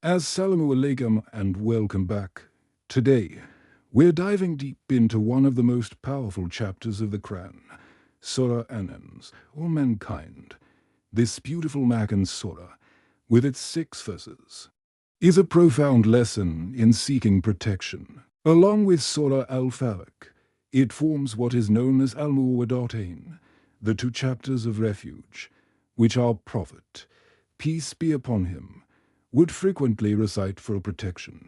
Assalamu alaikum and welcome back. Today, we're diving deep into one of the most powerful chapters of the Quran, Surah an-Nās, or Mankind. This beautiful Makkan Surah, with its 6 verses, is a profound lesson in seeking protection. Along with Surah al-Falaq, it forms what is known as al-awwidhatayn, the 2 chapters of refuge, which our Prophet, peace be upon him, would frequently recite for protection.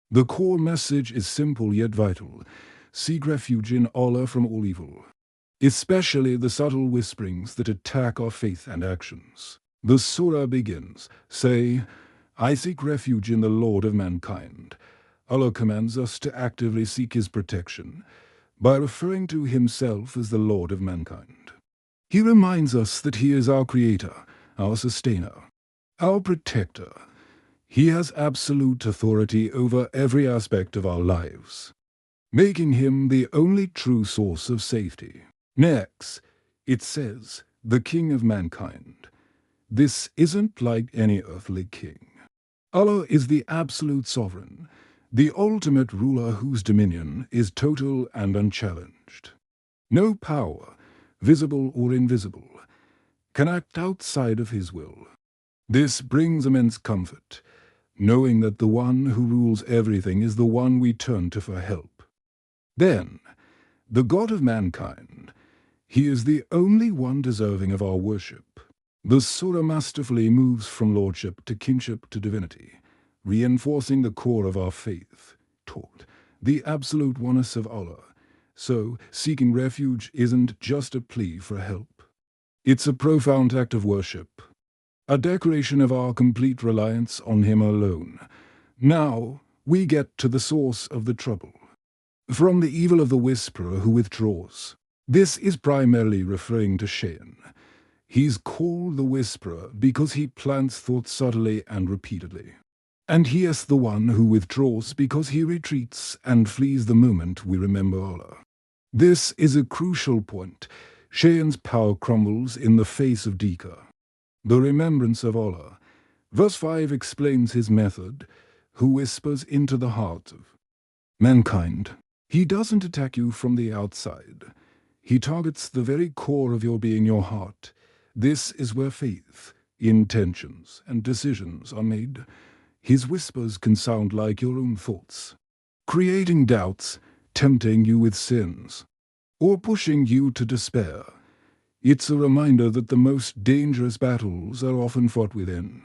The core message is simple yet vital: seek refuge in Allah from all evil, especially the subtle whisperings that attack our faith and actions. The surah begins, "Say, I seek refuge in the Lord of mankind." Allah commands us to actively seek His protection by referring to Himself as the Lord of mankind. He reminds us that He is our Creator, our Sustainer, our Protector. He has absolute authority over every aspect of our lives, making Him the only true source of safety. Next, it says, the King of mankind. This isn't like any earthly king. Allah is the absolute sovereign, the ultimate ruler whose dominion is total and unchallenged. No power, visible or invisible, can act outside of His will. This brings immense comfort, knowing that the one who rules everything is the one we turn to for help. Then, the God of mankind, He is the only one deserving of our worship. The surah masterfully moves from lordship to kingship to divinity, reinforcing the core of our faith, taught the absolute oneness of Allah. So, seeking refuge isn't just a plea for help. It's a profound act of worship, a declaration of our complete reliance on Him alone. Now, we get to the source of the trouble. From the evil of the whisperer who withdraws. This is primarily referring to Shaytan. He's called the whisperer because he plants thoughts subtly and repeatedly. And he is the one who withdraws because he retreats and flees the moment we remember Allah. This is a crucial point. Shaytan's power crumbles in the face of dhikr, the remembrance of Allah. Verse 5 explains his method, who whispers into the heart of mankind. He doesn't attack you from the outside. He targets the very core of your being, your heart. This is where faith, intentions, and decisions are made. His whispers can sound like your own thoughts, creating doubts, tempting you with sins, or pushing you to despair. It's a reminder that the most dangerous battles are often fought within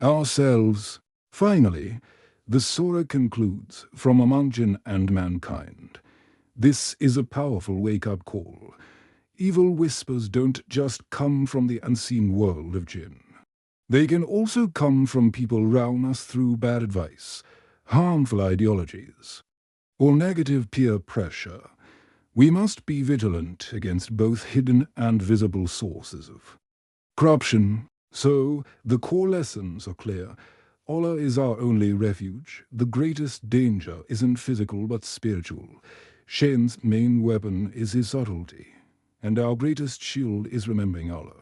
ourselves. Finally, the surah concludes, from among jinn and mankind. This is a powerful wake-up call. Evil whispers don't just come from the unseen world of jinn. They can also come from people around us through bad advice, harmful ideologies, or negative peer pressure. We must be vigilant against both hidden and visible sources of corruption. So, the core lessons are clear. Allah is our only refuge. The greatest danger isn't physical but spiritual. Shaytan's main weapon is his subtlety, and our greatest shield is remembering Allah.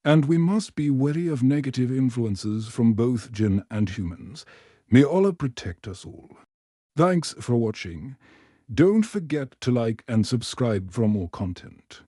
And we must be wary of negative influences from both jinn and humans. May Allah protect us all. Thanks for watching. Don't forget to like and subscribe for more content.